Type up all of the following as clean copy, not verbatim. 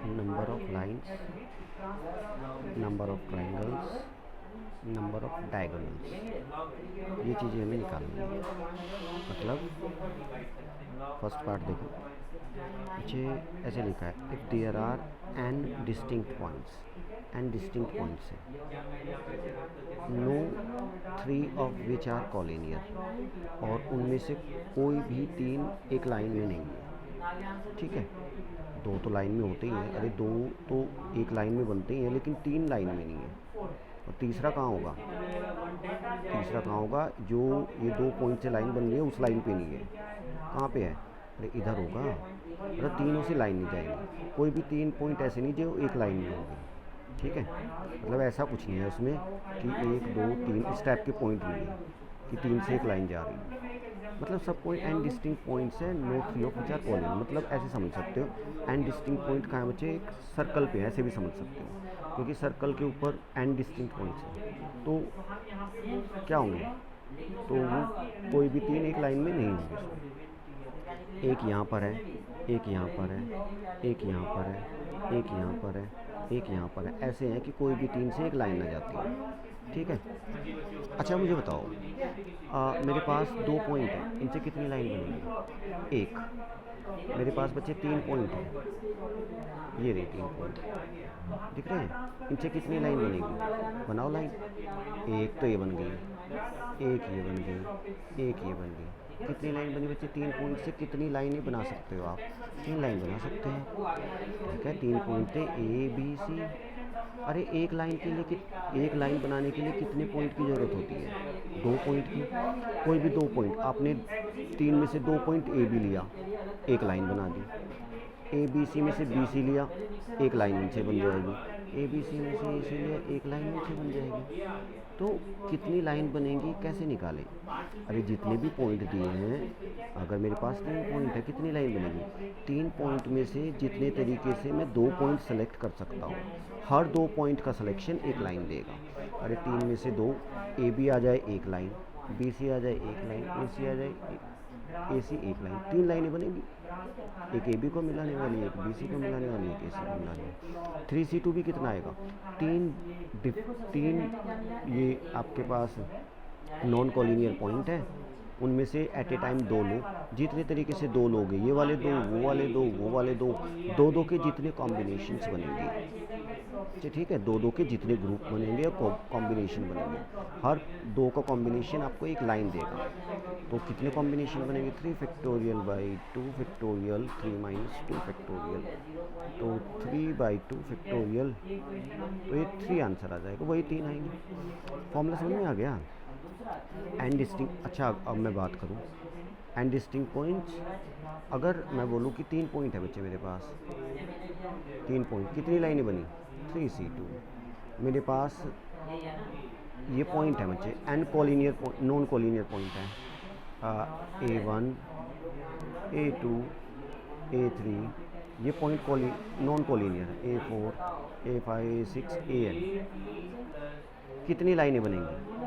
Number of lines, number of triangles, number of diagonals, ये चीज़ें हमें निकालनी है। मतलब फर्स्ट पार्ट देखो, पीछे ऐसे लिखा है if there are N distinct points, N distinct points है, no three of which are collinear, और उनमें से कोई भी तीन एक लाइन में नहीं है। ठीक है, दो तो लाइन में होते ही हैं, अरे दो तो एक लाइन में बनते ही हैं, लेकिन तीन लाइन में नहीं है। और तीसरा कहाँ होगा? तीसरा कहाँ होगा? जो ये दो पॉइंट से लाइन बन रही है उस लाइन पे नहीं है। कहाँ पे है? अरे इधर होगा। मतलब तीनों से लाइन नहीं जाएगी, कोई भी तीन पॉइंट ऐसे नहीं जो एक लाइन में होंगे। ठीक है, मतलब ऐसा कुछ नहीं है उसमें कि एक दो तीन इस टाइप के पॉइंट नहीं है कि तीन से एक लाइन जा रही है। मतलब सब पॉइंट एंड डिस्टिंक्ट पॉइंट्स है, no three of which are collinear. मतलब ऐसे समझ सकते हो, एंड डिस्टिंक्ट पॉइंट कहाँ है बच्चे? एक सर्कल पे है, ऐसे भी समझ सकते हो, क्योंकि सर्कल के ऊपर एंड डिस्टिंक्ट पॉइंट्स हैं, तो क्या होंगे? तो वो कोई भी तीन एक लाइन में नहीं होंगे उसमें। एक यहाँ पर है, एक यहाँ पर है, एक यहाँ पर है, एक यहाँ पर है, एक यहाँ पर है, ऐसे हैं कि कोई भी तीन से एक लाइन आ जाती है। ठीक है, अच्छा मुझे बताओ, मेरे पास दो पॉइंट है, इनसे कितनी लाइन बनेगी? एक। मेरे पास बच्चे तीन पॉइंट हैं, ये रही तीन पॉइंट दिख रहे हैं, इनसे कितनी लाइन बनेगी? बनाओ लाइन। एक तो ये बन गई, एक ये बन गई, एक ये बन गई, कितनी लाइन बनी बच्चे? तीन पॉइंट से कितनी लाइनें बना सकते हो आप? तीन लाइन बना सकते हैं। ठीक है, तीन पॉइंट थे ए बी सी। अरे एक लाइन के लिए एक लाइन बनाने के लिए कितने पॉइंट की ज़रूरत होती है? दो पॉइंट की। कोई भी दो पॉइंट, आपने तीन में से दो पॉइंट ए बी लिया, एक लाइन बना दी। ए बी सी में से बी सी लिया, एक लाइन नीचे बन जाएगी। ए बी सी में से ए सी लिया, एक लाइन नीचे बन जाएगी। तो कितनी लाइन बनेगी कैसे निकालें? अरे जितने भी पॉइंट दिए हैं, अगर मेरे पास तीन पॉइंट है, कितनी लाइन बनेगी? तीन पॉइंट में से जितने तरीके से मैं दो पॉइंट सेलेक्ट कर सकता हूँ, हर दो पॉइंट का सिलेक्शन एक लाइन देगा। अरे तीन में से दो, ए बी आ जाए एक लाइन, बी सी आ जाए एक लाइन, ए सी आ जाए ए सी एक लाइन, तीन लाइनें बनेगी। एक ए बी को मिलाने वाली, एक बी सी को मिलाने वाली, एक ए सी को मिलाने वाली। 3C2 भी कितना आएगा? तीन ये आपके पास नॉन कॉलिनियर पॉइंट है, उनमें से एट ए टाइम दो लो, जितने तरीके से दो लोगे, ये वाले दो, वो वाले दो, वो वाले दो, दो दो के जितने कॉम्बिनेशंस बनेंगे। ठीक है, दो दो के जितने ग्रुप बनेंगे और कॉम्बिनेशन बनेंगे, हर दो का कॉम्बिनेशन आपको एक लाइन देगा। तो कितने कॉम्बिनेशन बनेंगे? 3 factorial by 2 factorial 3 minus 2 factorial, तो 3 बाई 2 फैक्टोरियल, तो ये 3 आंसर आ जाएगा, वही तीन आएंगे। फॉर्मूला समझ में आ गया? And distinct. अच्छा अब मैं बात करूँ एंड डिस्टिंक्ट पॉइंट्स, अगर मैं बोलूँ कि तीन पॉइंट है बच्चे मेरे पास, तीन पॉइंट, कितनी लाइनें बनी? 3C2। मेरे पास ये पॉइंट है बच्चे, n collinear non collinear point है, A1 A2 A3, ये पॉइंट नॉन कॉलिनियर है, A4 A5 A6 AN। कितनी लाइनें बनेंगी?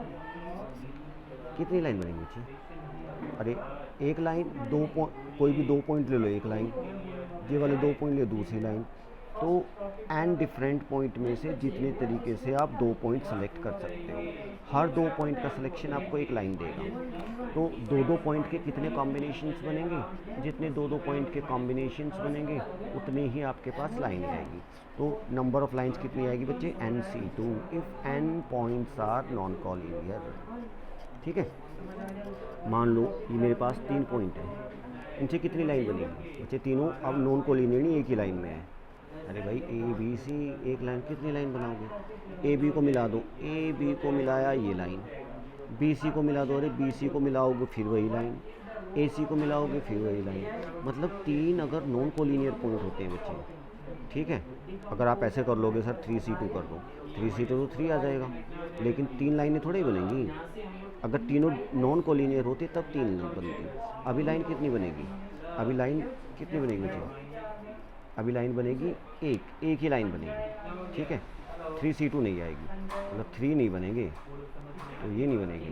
कितनी लाइन बनेंगी बच्चे? अरे एक लाइन, दो कोई भी दो पॉइंट ले लो, एक लाइन, ये वाले दो पॉइंट ले दूसरी लाइन। तो एन डिफरेंट पॉइंट में से जितने तरीके से आप दो पॉइंट सेलेक्ट कर सकते हो, हर दो पॉइंट का सिलेक्शन आपको एक लाइन देगा। तो दो दो पॉइंट के कितने कॉम्बिनेशंस बनेंगे? जितने दो दो पॉइंट के कॉम्बिनेशंस बनेंगे उतने ही आपके पास लाइन आएगी। तो नंबर ऑफ लाइंस कितनी आएगी बच्चे? NC2 if n points are non collinear. ठीक है, मान लो ये मेरे पास तीन पॉइंट हैं, इनसे कितनी लाइन बनेगी बच्चे? तीनों अब नॉन कॉलिनियर नहीं, एक ही लाइन में है। अरे भाई ए बी सी एक लाइन, कितनी लाइन बनाओगे? ए बी को मिला दो, ए बी को मिलाया ये लाइन, बी सी को मिला दो, अरे बी सी को मिलाओगे फिर वही लाइन, ए सी को मिलाओगे फिर वही लाइन। मतलब तीन अगर नॉन कॉलिनियर पॉइंट होते हैं बच्चे, ठीक है, अगर आप ऐसे कर लोगे सर 3C2 कर दो, 3C2 तो 3 आ जाएगा, लेकिन तीन लाइनें थोड़ी बनेंगी। अगर तीनों नॉन कॉलिनियर होते तब तीन बनती। अभी लाइन कितनी बनेगी? अभी लाइन कितनी बनेगी बच्चे? अभी लाइन बनेगी एक ही लाइन बनेगी। ठीक है, 3C2 नहीं आएगी, मतलब 3 नहीं बनेंगे, तो ये नहीं बनेगी,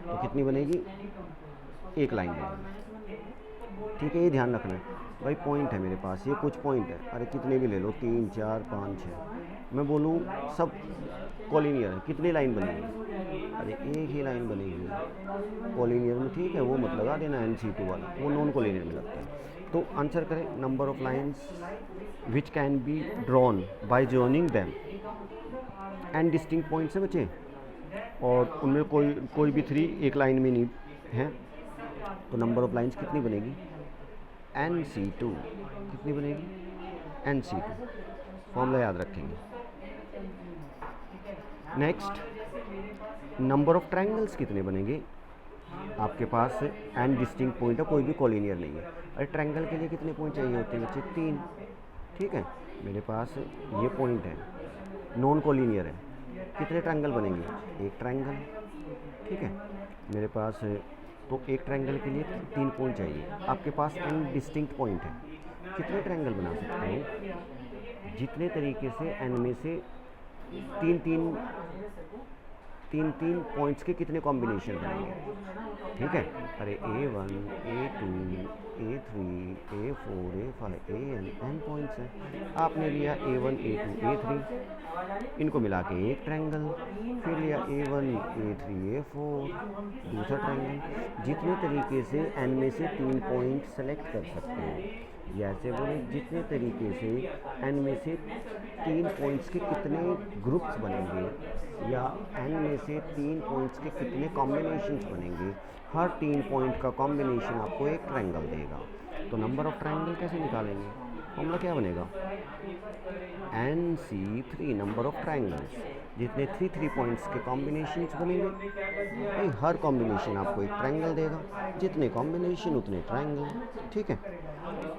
तो कितनी बनेगी? एक लाइन बनेगी। ठीक है, ये ध्यान रखना है भाई। पॉइंट है मेरे पास, ये कुछ पॉइंट है, अरे कितने भी ले लो, 3 4 5 6, मैं बोलूँ सब कॉलिनियर है, कितनी लाइन बनेगी? अरे एक ही लाइन बनेगी कॉलिनियर में, ठीक है, वो मत लगा देना NC2 वाला, वो नॉन कॉलिनियर में लगता है। तो आंसर करें, number of lines which can be drawn by joining them and distinct point से बचे, और उनमें कोई भी 3 एक लाइन में नहीं है, तो नंबर ऑफ लाइन्स कितनी बनेगी? NC2। कितनी बनेगी? NC2। फॉर्मूला याद रखेंगे। नेक्स्ट, नंबर ऑफ ट्रायंगल्स कितने बनेंगे? आपके पास एन डिस्टिंक्ट पॉइंट है, कोई भी कॉलिनियर नहीं है। अरे ट्रायंगल के लिए कितने पॉइंट चाहिए होते हैं बच्चे? 3। ठीक है, मेरे पास ये पॉइंट है, नॉन कॉलिनियर है, कितने ट्रायंगल बनेंगे? एक ट्रायंगल। ठीक है, मेरे पास तो एक ट्रायंगल के लिए 3 पॉइंट चाहिए। आपके पास एन डिस्टिंक्ट पॉइंट है, कितने ट्रायंगल बना सकते हैं? जितने तरीके से एन में से तीन पॉइंट्स के कितने कॉम्बिनेशन बनेंगे? ठीक है, अरे A1 A2 A3 A4 A5 AN points हैं। आपने लिया A1 A2 A3, इनको मिला के एक ट्रायंगल, फिर लिया A1 A3 A4 दूसरा ट्रायंगल। जितने तरीके से एन में से 3 पॉइंट सेलेक्ट कर सकते हैं, या ऐसे बोले जितने तरीके से एन में से 3 पॉइंट्स के कितने ग्रुप्स बनेंगे, या एन में से 3 पॉइंट्स के कितने कॉम्बिनेशंस बनेंगे, हर 3 पॉइंट का कॉम्बिनेशन आपको एक ट्रायंगल देगा। तो नंबर ऑफ ट्रायंगल कैसे निकालेंगे? फॉर्मूला क्या बनेगा? NC3, number of triangles. जितने 3 पॉइंट्स के कॉम्बिनेशंस बनेंगे, भाई हर कॉम्बिनेशन आपको एक ट्रायंगल देगा, जितने कॉम्बिनेशन उतने ट्रायंगल। ठीक है,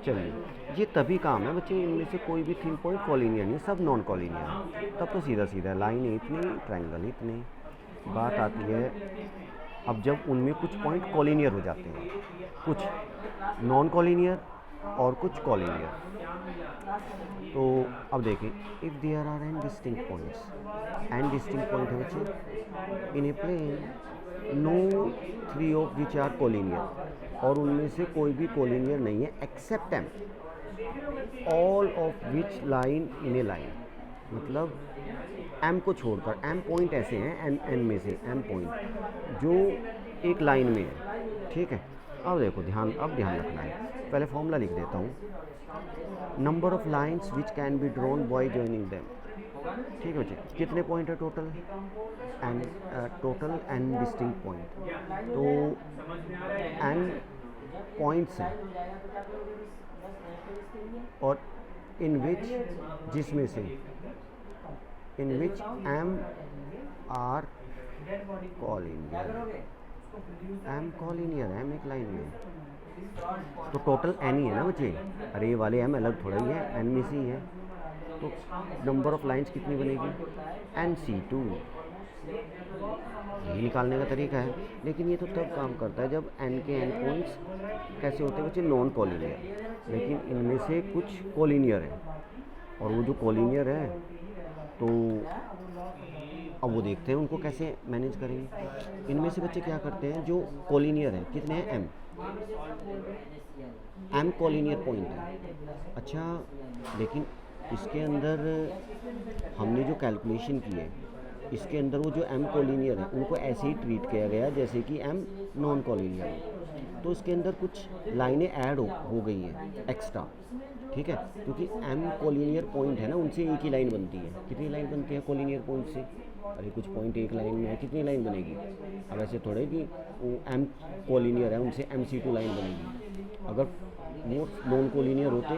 चलिए, ये तभी काम है बच्चे, इनमें से कोई भी 3 पॉइंट कॉलिनियर नहीं, सब नॉन कॉलिनियर है, तब तो सीधा सीधा लाइन इतनी, ट्रायंगल इतने। बात आती है अब जब उनमें कुछ पॉइंट कॉलिनियर हो जाते हैं, कुछ नॉन कॉलिनियर और कुछ कॉलिनियर। तो अब देखें, if there are N distinct points, N distinct point है बच्चे in a plane, no 3 of which are collinear, और उनमें से कोई भी कॉलिनियर नहीं है except M, all of which line in a line. मतलब एम को छोड़कर, एम पॉइंट ऐसे हैं एन में से एम पॉइंट जो एक लाइन में है। ठीक है, अब देखो ध्यान रखना है, पहले फॉर्मूला लिख देता हूँ। Number of lines which can be drawn by joining them. ठीक है बच्चे, कितने पॉइंट है total? Total N distinct point, तो एन पॉइंट्स हैं, और इन विच, जिसमें से in which M are collinear, M collinear है, एम एक लाइन में, तो टोटल एन ही है ना बच्चे। अरे ये वाले एम अलग थोड़ा ही है, एन में से ही है, तो नंबर ऑफ लाइन्स कितनी बनेगी? NC2। यही निकालने का तरीका है, लेकिन ये तो तब काम करता है जब एन के एन पॉइंट्स कैसे होते हैं बच्चे? नॉन कॉलिनियर, लेकिन इनमें से कुछ कॉलिनियर है, और वो जो कॉलिनियर है तो अब वो देखते हैं उनको कैसे मैनेज करेंगे। इनमें से बच्चे क्या करते हैं, जो कॉलिनियर है, कितने हैं? एम कॉलिनियर पॉइंट है। अच्छा, लेकिन इसके अंदर हमने जो कैलकुलेशन की है, इसके अंदर वो जो एम कॉलिनियर है उनको ऐसे ही ट्रीट किया गया जैसे कि एम नॉन कॉलिनियर है, तो इसके अंदर कुछ लाइनें ऐड हो गई हैं एक्स्ट्रा। ठीक है, क्योंकि एम कॉलिनियर पॉइंट है ना, उनसे एक ही लाइन बनती है। कितनी लाइन बनती है कॉलिनियर पॉइंट से? अरे कुछ पॉइंट एक लाइन में है, कितनी लाइन बनेगी? अब ऐसे थोड़े कि वो एम कॉलिनियर है उनसे MC2 लाइन बनेगी। अगर वो नॉन कॉलिनियर होते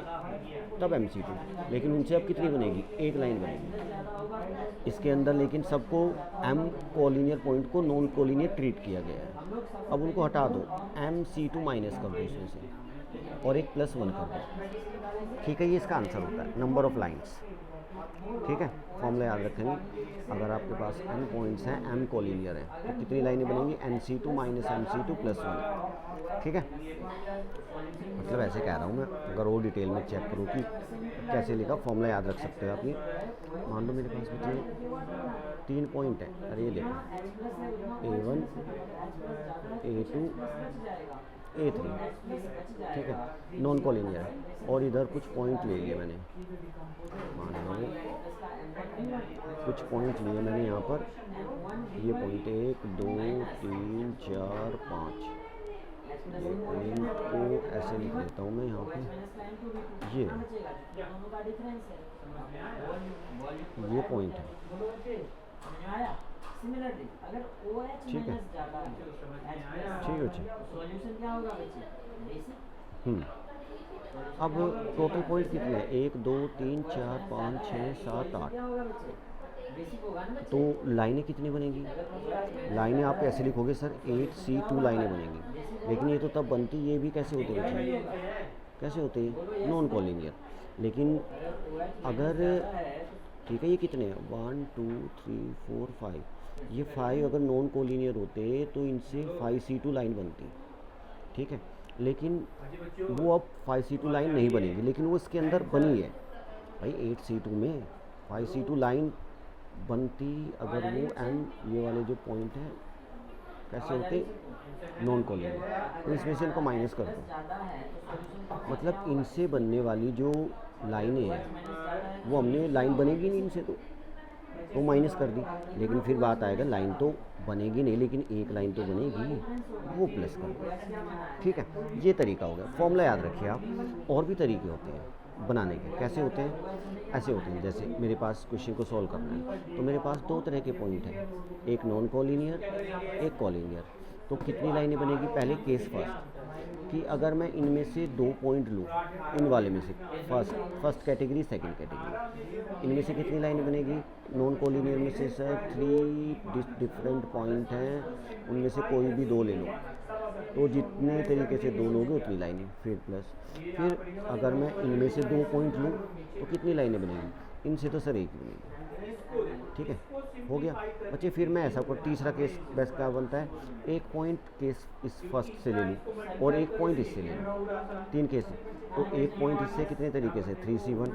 तब MC2, लेकिन उनसे अब कितनी बनेगी? एक लाइन बनेगी इसके अंदर। लेकिन सबको एम कॉलिनियर पॉइंट को नॉन कॉलिनियर ट्रीट किया गया है। अब उनको हटा दो, MC2 माइनस कर दो इसमें से, और एक +1 कर दो। ठीक है, ये इसका आंसर होता है, नंबर ऑफ लाइन्स। ठीक है, फॉर्मूला याद रखेंगे। अगर आपके पास n पॉइंट्स हैं, m कॉलिनियर है, तो कितनी लाइनें बनेंगी? NC2 minus MC2 +1। ठीक है, मतलब ऐसे कह रहा हूँ मैं, अगर और डिटेल में चेक करूँ कि कैसे लिखा, फॉर्मूला याद रख सकते हो आप। ये मान लो मेरे पास बचे 3 पॉइंट है, अरे ये देखो A1 A2 A3, ठीक है, नॉन कोलिनियर है। और इधर कुछ पॉइंट ले लिए मैंने, मान लो कुछ पॉइंट लिए मैंने यहाँ पर, ये पॉइंट 1 2 3 4 5, ये पॉइंट को ऐसे लिख लेता हूँ मैं यहाँ पे, ये पॉइंट है, ठीक है, ठीक है बच्चे। अब टोटल पॉइंट कितने हैं, 1 2 3 4 5 6 7 8, तो लाइनें कितनी बनेगी, लाइनें आप ऐसे लिखोगे सर 8C2 लाइनें बनेंगी, लेकिन ये तो तब बनती, ये भी कैसे होते बच्चे, कैसे होते हैं, नॉन कॉलिनियर। लेकिन अगर, ठीक है, ये कितने हैं 1 2 3 4 5, ये 5 अगर नॉन कोलिनियर होते तो इनसे 5C2 लाइन बनती, ठीक है, लेकिन वो अब 5C2 लाइन नहीं बनेगी, लेकिन वो इसके अंदर बनी है भाई, 8C2 में 5C2 लाइन बनती अगर वो एम, ये वाले जो पॉइंट हैं कैसे होते, नॉन कोलिनियर, तो इसमें से इनको माइनस कर दो, मतलब इनसे बनने वाली जो लाइनें हैं वो हमने, लाइन बनेगी नहीं इनसे तो माइनस कर दी, लेकिन फिर बात आएगा लाइन तो बनेगी नहीं, लेकिन एक लाइन तो बनेगी, वो प्लस कर दो, ठीक है। ये तरीका हो गया, फॉर्मूला याद रखिए आप। और भी तरीके होते हैं बनाने के, कैसे होते हैं, ऐसे होते हैं, जैसे मेरे पास क्वेश्चन को सॉल्व करना है तो मेरे पास दो तरह के पॉइंट हैं, एक नॉन कोलिनियर, एक कोलिनियर, तो कितनी लाइनें बनेगी, पहले केस फर्स्ट कि अगर मैं इनमें से 2 पॉइंट लूँ, इन वाले में से फर्स्ट कैटेगरी सेकंड कैटेगरी, इनमें से कितनी लाइनें बनेगी, नॉन कोलिनियर में से सर 3 डिफरेंट पॉइंट हैं, उनमें से कोई भी 2 ले लो, तो जितने तरीके से 2 लोगे उतनी लाइनें, फिर प्लस, फिर अगर मैं इनमें से 2 पॉइंट लूँ तो कितनी लाइनें बनेगी, इनसे तो सर एक ही बनेगी, ठीक है, हो गया बच्चे। फिर मैं ऐसा कोई तीसरा केस बेस्ट क्या बनता है, एक पॉइंट केस इस फर्स्ट से ले लूँ और एक पॉइंट इससे ले लूँ, 3 केस, तो एक पॉइंट इससे कितने तरीके से 3C1,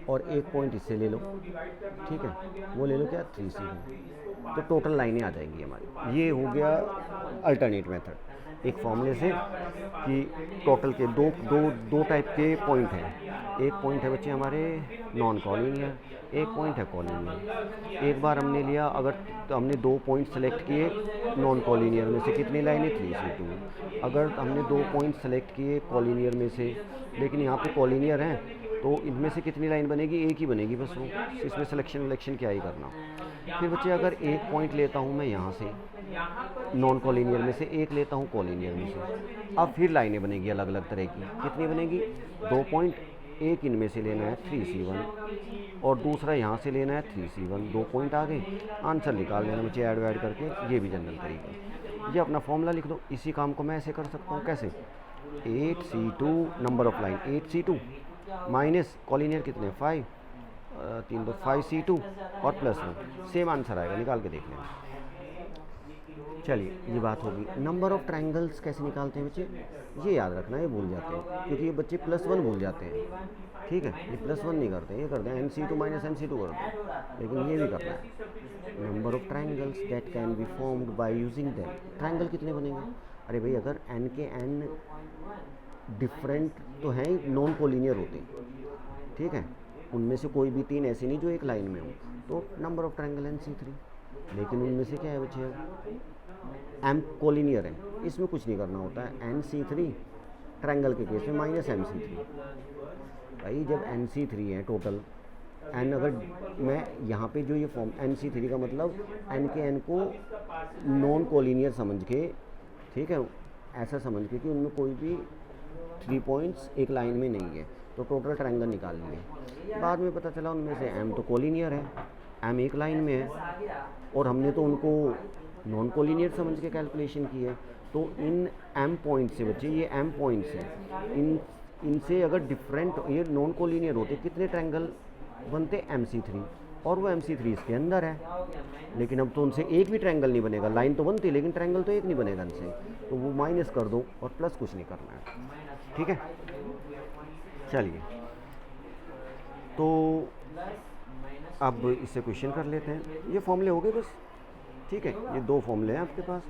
और एक पॉइंट इससे ले लो, ठीक है, वो ले लो क्या 3C1, तो टोटल लाइनें आ जाएंगी हमारी। ये हो गया अल्टरनेट मेथड, एक फॉर्मूले से कि टोटल के दो टाइप के पॉइंट हैं, एक पॉइंट है बच्चे हमारे नॉन कॉलिनियर, एक पॉइंट है कॉलिनियर। एक बार हमने लिया, अगर तो हमने 2 पॉइंट सेलेक्ट किए नॉन कॉलिनियर में से, कितनी लाइनें 3C2, अगर हमने 2 पॉइंट सेलेक्ट किए कॉलिनियर में से, लेकिन यहाँ पे कॉलिनियर हैं तो इनमें से कितनी लाइन बनेगी, एक ही बनेगी बस, वो इसमें सिलेक्शन क्या ही करना। फिर बच्चे अगर एक पॉइंट लेता हूँ मैं यहाँ से नॉन कॉलिनियर में से, एक लेता हूँ कॉलिनियर में से, अब फिर लाइनें बनेगी अलग अलग तरह की, कितनी बनेगी 2 पॉइंट, एक इनमें से लेना है 3C1 और दूसरा यहाँ से लेना है 3C1, 2 पॉइंट आ गए, आंसर निकाल लेना बच्चे ऐड वैड करके, ये भी जनरल तरीका। ये अपना फॉर्मूला लिख दो, इसी काम को मैं ऐसे कर सकता हूँ, कैसे 8C2 number of line 8C2 minus collinear कितने 5, 3 तो 5C2 और +1, सेम आंसर आएगा, निकाल के देख लेना। चलिए ये बात होगी। नंबर ऑफ़ ट्रायंगल्स कैसे निकालते हैं बच्चे, ये याद रखना, ये भूल जाते हैं क्योंकि ये बच्चे +1 भूल जाते हैं, ठीक है, ये +1 नहीं करते, ये करते हैं NC2 माइनस NC2 करते हैं, लेकिन ये भी करना है। Number of triangles that can be formed by using them, triangle कितने बनेंगे, अरे भाई अगर n के n डिफरेंट तो हैं, नॉन कोलिनियर होते हैं, ठीक है, उनमें से कोई भी 3 ऐसे नहीं जो एक लाइन में हो, तो नंबर ऑफ़ ट्रायंगल NC3, लेकिन उनमें से क्या है बच्चे M कोलिनियर है, इसमें कुछ नहीं करना होता है, NC3 ट्रायंगल के केस में माइनस MC3, भाई जब NC3 है टोटल n, अगर मैं यहाँ पे जो ये फॉर्म NC3 का मतलब n के n को नॉन कोलिनियर समझ के, ठीक है, ऐसा समझ के कि उनमें कोई भी 3 पॉइंट्स एक लाइन में नहीं है, तो टोटल ट्रायंगल निकाल लिए। बाद में पता चला उनमें से m तो कोलिनियर है, m एक लाइन में है, और हमने तो उनको नॉन कोलिनियर समझ के कैलकुलेशन की है, तो इन m पॉइंट से बच्चे, ये m पॉइंट्स हैं, इनसे अगर डिफरेंट ये नॉन कोलिनियर होते कितने ट्रायंगल बनते MC3, और वो MC3 इसके अंदर है, लेकिन अब तो उनसे एक भी ट्रायंगल नहीं बनेगा, लाइन तो बनती है लेकिन ट्रायंगल तो एक नहीं बनेगा इनसे, तो वो माइनस कर दो और प्लस कुछ नहीं करना है, ठीक है। चलिए तो अब इससे क्वेश्चन कर लेते हैं, ये फॉर्मूले हो गए बस, ठीक है, ये 2 फॉर्मूले हैं आपके पास,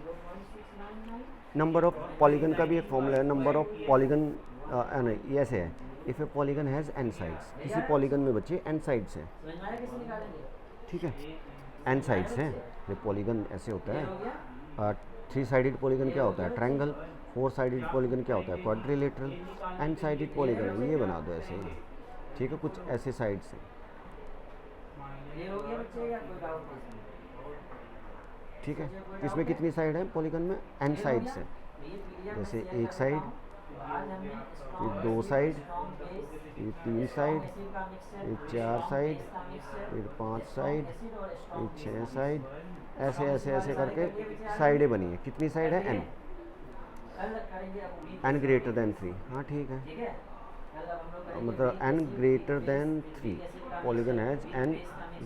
नंबर ऑफ पॉलीगन का भी एक फॉर्मूला है, नंबर ऑफ पॉलीगन नहीं, ये ऐसे है, if A polygon has an sides, किसी पॉलीगन में बच्चे एन साइड्स हैं, ठीक है, एन साइड्स हैं। ये पॉलीगन ऐसे होता है, 3 साइडेड पॉलीगन क्या होता है, ट्रायंगल, 4 साइडेड पॉलीगन क्या होता है, क्वाड्रिलेटरल, एन साइडेड पॉलीगन है, ये बना दो ऐसे ही, ठीक है, कुछ ऐसे साइड्स हैं। ठीक है, इसमें कितनी साइड है पॉलीगन में, एन साइड्स है, जैसे एक साइड, फिर 2 साइड, फिर 3 साइड, फिर 4 साइड, फिर 5 साइड, फिर 6 साइड, ऐसे ऐसे ऐसे करके साइडें बनी है। कितनी साइड है, एन, एन ग्रेटर देन 3, हाँ ठीक है, मतलब n greater than 3, polygon has n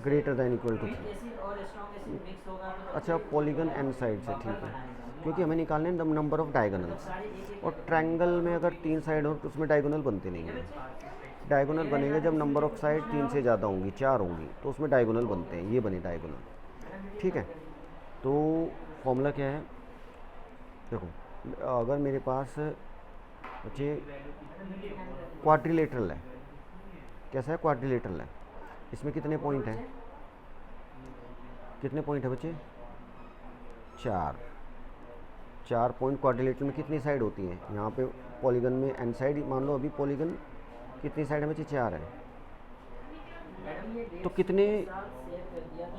greater than equal to 3। अच्छा, पॉलीगन एन साइड से, ठीक है, क्योंकि हमें निकालने हैं नंबर ऑफ डायगोनल्स, और ट्रायंगल में अगर 3 साइड हो तो उसमें डायगोनल बनते नहीं हैं। डायगोनल बनेंगे जब नंबर ऑफ साइड 3 से ज़्यादा होंगी, 4 होंगी, तो उसमें डायगोनल बनते हैं, ये बने डायगोनल, ठीक है। तो फॉर्मूला क्या है, देखो, अगर मेरे पास बच्चे क्वाड्रिलेटरल है, कैसा है, क्वाड्रिलेटरल है, इसमें कितने पॉइंट हैं, कितने पॉइंट है बच्चे, 4 पॉइंट। क्वाड्रिलेटरल में कितनी साइड होती हैं, यहाँ पे पॉलीगन में एन साइड, मान लो अभी पॉलीगन कितनी साइड है बच्चे, 4 है, तो कितने,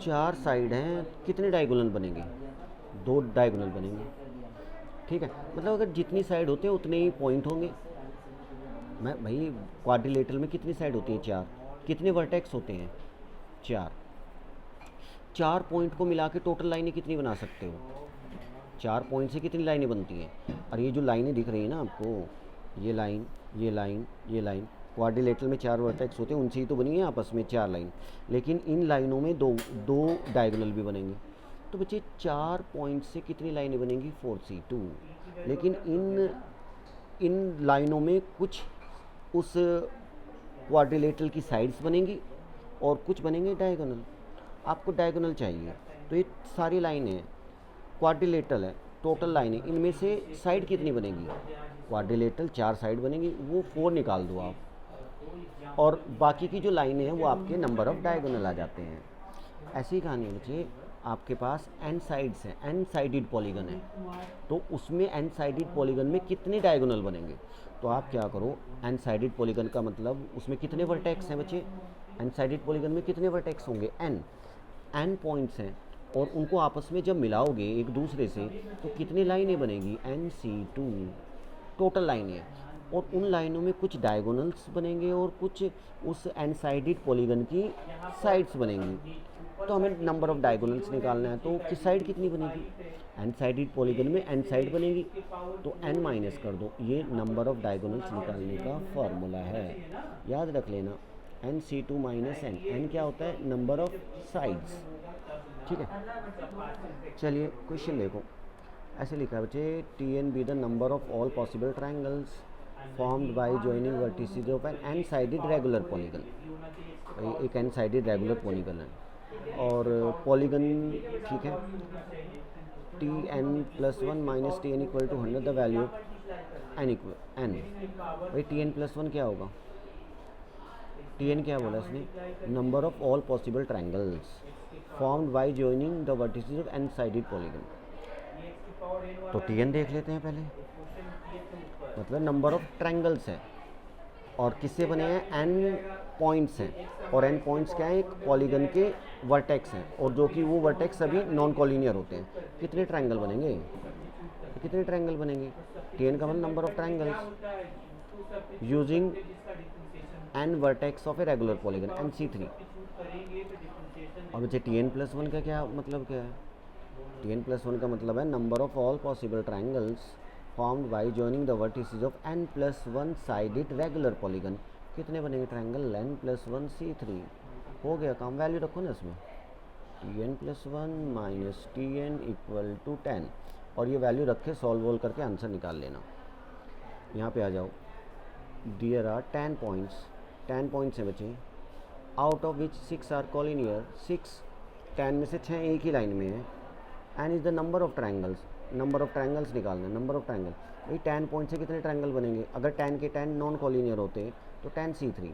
4 साइड हैं, कितने डायगोनल बनेंगे, 2 डायगोनल बनेंगे, ठीक है, मतलब अगर जितनी साइड होते हैं उतने ही पॉइंट होंगे। मैं भाई, क्वाड्रिलेटरल में कितनी साइड होती है, 4, कितने वर्टेक्स होते हैं, 4 पॉइंट को मिला के टोटल लाइनें कितनी बना सकते हो, 4 पॉइंट से कितनी लाइनें बनती हैं। और ये जो लाइनें दिख रही हैं ना आपको, ये लाइन, ये लाइन, ये लाइन, क्वाड्रिलेटरल में 4 वर्टेक्स होते हैं, उनसे ही तो बनी है आपस में 4 लाइन, लेकिन इन लाइनों में दो डायगोनल भी बनेंगे। तो बच्चे 4 पॉइंट से कितनी लाइनें बनेंगी, 4c2, लेकिन इन लाइनों में कुछ उस क्वाड्रिलेटरल की साइड्स बनेंगी और कुछ बनेंगे डायगोनल। आपको डायगोनल चाहिए, तो ये सारी लाइनें क्वाड्रिलेटरल है, टोटल लाइनें, इनमें से साइड कितनी बनेगी, क्वाड्रिलेटरल 4 साइड बनेगी, वो 4 निकाल दो आप, और बाकी की जो लाइनें हैं वो आपके नंबर ऑफ डायगोनल आ जाते हैं। ऐसी कहानी बच्चे, आपके पास एन साइड्स हैं, एन साइडेड पॉलीगन है, तो उसमें एन साइडेड पॉलीगन में कितने डायगोनल बनेंगे, तो आप क्या करो, एन साइडेड पॉलीगन का मतलब उसमें कितने वर्टेक्स हैं बच्चे, एन साइडेड पॉलीगन में कितने वर्टेक्स होंगे, एन पॉइंट्स हैं, और उनको आपस में जब मिलाओगे एक दूसरे से तो कितनी लाइनें बनेगी, NC2, टोटल लाइनें, और उन लाइनों में कुछ डायगोनल्स बनेंगे और कुछ उस एन साइडेड पॉलीगन की साइड्स बनेंगी। तो हमें नंबर ऑफ डायगोनल्स निकालना है, तो किस साइड कितनी बनेगी, एन साइडेड पॉलीगन में एन साइड बनेगी, तो n माइनस कर दो, ये नंबर ऑफ डायगोनल्स निकालने का फॉर्मूला है, याद रख लेना, NC2 माइनस n क्या होता है, नंबर ऑफ साइड्स, ठीक है। चलिए क्वेश्चन देखो, ऐसे लिखा है बच्चे, Tn be the number of all possible triangles formed by joining vertices of n n sided regular polygon, एक एन साइडेड रेगुलर पॉलीगन है, और पॉलीगन, ठीक है, Tn+1 minus Tn equal to 100 the value of n, भाई Tn+1 क्या होगा, Tn क्या बोला इसने, number of all possible triangles formed by joining the vertices of n sided polygon. तो Tn देख लेते हैं पहले, मतलब नंबर ऑफ ट्रायंगल्स है, और किससे बने हैं, n पॉइंट्स हैं, और n पॉइंट्स क्या है, एक पॉलीगन के वर्टेक्स हैं, और जो कि वो वर्टेक्स सभी नॉन कॉलिनियर होते हैं। कितने ट्रायंगल बनेंगे, तो कितने ट्रायंगल बनेंगे, Tn का मतलब number of triangles using n vertex of a regular polygon NC3। और बच्चे Tn+1 का क्या मतलब, क्या है, Tn+1 का मतलब है number of all possible triangles formed by joining the vertices of n+1 sided regular polygon. कितने बनेंगे ट्रायंगल, n+1 C3, हो गया काम, वैल्यू रखो ना इसमें, Tn+1 minus Tn equal to 10, और ये वैल्यू रख के सॉल्व करके आंसर निकाल लेना। यहाँ पे आ जाओ, देयर आर 10 पॉइंट्स हैं बच्चे, out of which 6 are collinear, 10 में से 6 एक ही लाइन में है, and is the number of triangles, number of triangles निकालना है, नंबर ऑफ ट्रायंगल। भाई 10 पॉइंट से कितने ट्रायंगल बनेंगे? अगर 10 के 10 नॉन कोलिनियर होते तो 10C3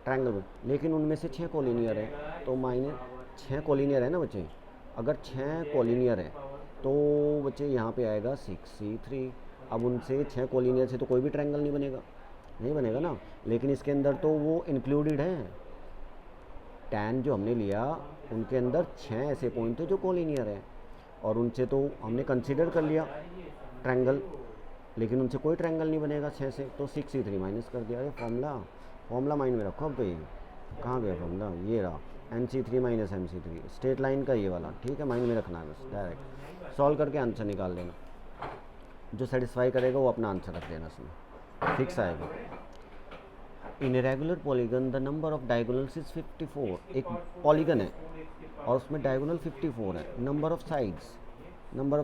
ट्रायंगल बन, लेकिन उनमें से 6 कोलिनियर है, तो माइनस 6 कोलिनियर है ना बच्चे। अगर 6 कोलिनियर है तो बच्चे यहाँ पे आएगा 6C3। अब उनसे 6 कोलिनियर से तो कोई भी ट्रायंगल नहीं बनेगा, नहीं बनेगा ना, लेकिन इसके अंदर तो वो इंक्लूडेड है। 10 जो हमने लिया उनके अंदर 6 ऐसे पॉइंट थे जो कोलिनियर है, और उनसे तो हमने कंसीडर कर लिया ट्रायंगल, लेकिन उनसे कोई ट्रायंगल नहीं बनेगा 6 से, तो 6C3 माइनस कर दिया। ये फॉर्मूला माइंड में रखो। अब तो ये कहाँ गया फॉर्मूला, ये रहा NC3 minus MC3 straight line का ये वाला, ठीक है, माइंड में रखना है बस। डायरेक्ट सॉल्व करके आंसर निकाल लेना, जो सेटिस्फाई करेगा वो अपना आंसर रख देना, इसमें फिक्स आएगा। In regular polygon the number of diagonals is 54। एक पॉलीगन है और उसमें डायगोनल 54 है। नंबर ऑफ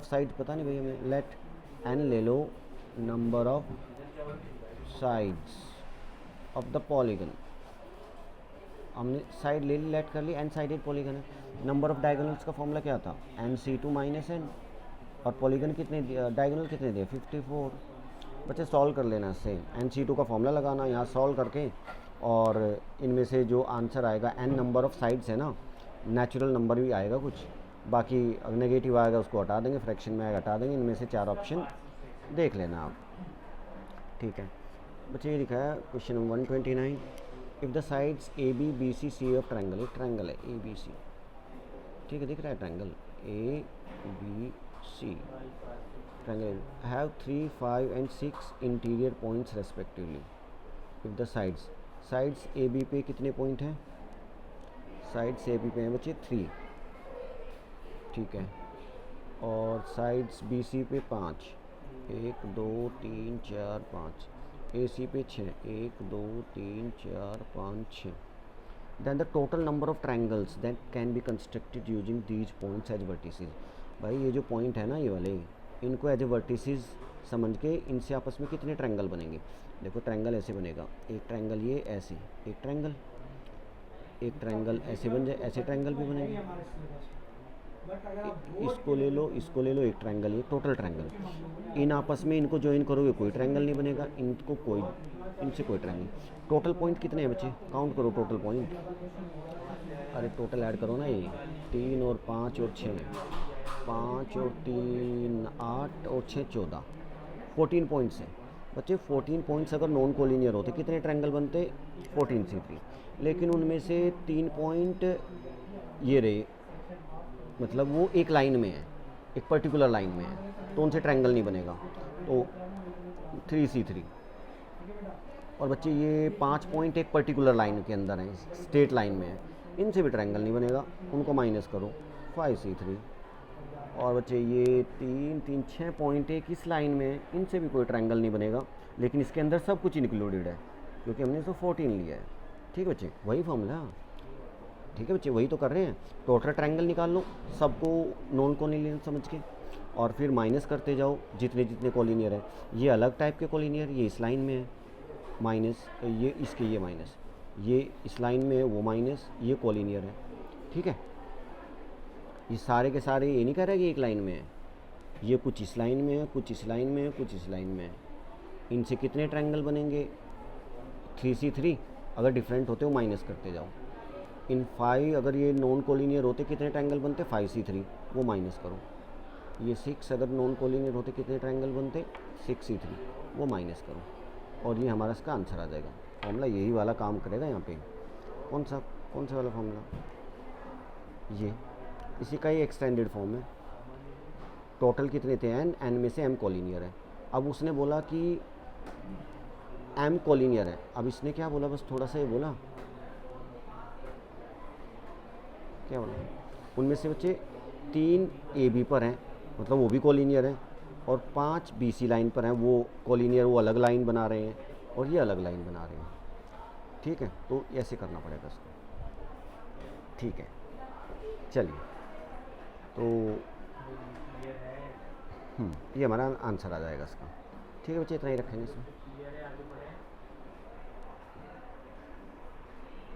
साइड्स पता नहीं भैया हमें, लेट n ले लो, number of sides of the polygon, हमने साइड ले ली, लेट कर ली, n साइडेड पॉलीगन है। नंबर ऑफ डायगोनल्स का फॉर्मूला क्या था? NC2 माइनस n, और पॉलीगन कितने डायगोनल कितने दिए? 54। बच्चे सॉल्व कर लेना इससे, NC2 का फॉर्मूला लगाना यहाँ सॉल्व करके, और इनमें से जो आंसर आएगा, n नंबर ऑफ साइड्स है ना, नेचुरल नंबर भी आएगा कुछ, बाकी नेगेटिव आएगा उसको हटा देंगे, फ्रैक्शन में आएगा हटा देंगे। इनमें से 4 ऑप्शन देख लेना आप, ठीक है बच्चे। ये लिखा है question number 129, if the sides AB BC C of triangle, एक ट्रायंगल है ABC, ठीक है, दिख रहा है triangle ABC triangle, have 3, 5 and 6 interior points respectively. If the sides AB पे कितने पॉइंट हैं? साइड्स AB पे हैं बच्चे 3, ठीक है, और साइड्स BC पे 5, 1 2 3 4 5, AC पे 6, 1 2 3 4 5 6। Then the total number of triangles that can be constructed using these points as vertices। भाई ये जो पॉइंट है ना ये वाले, इनको एज ए वर्टिसेस समझ के इनसे आपस में कितने ट्रायंगल बनेंगे। देखो ट्रायंगल ऐसे बनेगा, एक ट्रायंगल ये ऐसे, एक ट्रायंगल ऐसे बन जाए, ऐसे ट्रायंगल भी बनेंगे। इसको ले लो, एक ट्रायंगल, ये टोटल ट्रायंगल, इन आपस में इनको ज्वाइन करोगे कोई ट्रायंगल नहीं बनेगा, इनसे कोई ट्रायंगल। टोटल पॉइंट कितने हैं बच्चे? काउंट करो टोटल पॉइंट, अरे टोटल ऐड करो ना, ये 3 और 5 और 6, 5 और 3 8 और 6 14, 14 पॉइंट्स हैं बच्चे। 14 पॉइंट्स अगर नॉन कोलिनियर होते कितने ट्रायंगल बनते? 14C3, लेकिन उनमें से 3 पॉइंट ये रहे, मतलब वो एक लाइन में है, एक पर्टिकुलर लाइन में है, तो उनसे ट्रायंगल नहीं बनेगा, तो 3C3। और बच्चे ये 5 पॉइंट एक पर्टिकुलर लाइन के अंदर हैं, स्ट्रेट लाइन में है, इनसे भी ट्रायंगल नहीं बनेगा, उनको माइनस करो 5C3। और बच्चे ये 6 पॉइंट एक इस लाइन में है, इनसे भी कोई ट्रायंगल नहीं बनेगा, लेकिन इसके अंदर सब कुछ इंक्लूडेड है क्योंकि हमने इसको 14 लिया है, ठीक है बच्चे, वही फॉर्मूला, ठीक है बच्चे, वही तो कर रहे हैं। टोटल ट्रायंगल निकाल लो सबको नॉन कोलिनियर समझ के, और फिर माइनस करते जाओ जितने जितने कोलिनियर है। ये अलग टाइप के कोलिनियर, ये इस लाइन में है माइनस, ये इसके ये माइनस, ये इस लाइन में है वो माइनस, ये कोलिनियर है, ठीक है। ये सारे के सारे ये नहीं कह रहा कि एक लाइन में है, ये कुछ इस लाइन में है, कुछ इस लाइन में है, कुछ इस लाइन में है। इनसे कितने ट्रायंगल बनेंगे? 3C3, अगर डिफरेंट होते हो माइनस करते जाओ। इन 5 अगर ये नॉन कोलिनियर होते कितने ट्रायंगल बनते? 5C3, वो माइनस करो। ये 6 अगर नॉन कोलिनियर होते कितने ट्रायंगल बनते? 6C3, वो माइनस करो, और ये हमारा इसका आंसर आ जाएगा। फॉर्मूला यही वाला काम करेगा यहाँ पे। कौन सा वाला फॉर्मूला? ये इसी का ही एक्सटेंडेड फॉर्म है। टोटल कितने थे? n में से m कोलिनियर है। अब उसने बोला कि m कोलिनियर है, अब इसने क्या बोला, बस थोड़ा सा ये बोला, क्या बोला, उनमें से बच्चे 3 AB पर हैं, मतलब वो भी कोलिनियर हैं, और 5 BC लाइन पर हैं, वो कोलिनियर, वो अलग लाइन बना रहे हैं, और ये अलग लाइन बना रहे हैं, ठीक है। तो ऐसे करना पड़ेगा इसको, ठीक है। चलिए, तो ये हमारा आंसर आ जाएगा इसका, ठीक है बच्चे, इतना ही रखेंगे इसमें।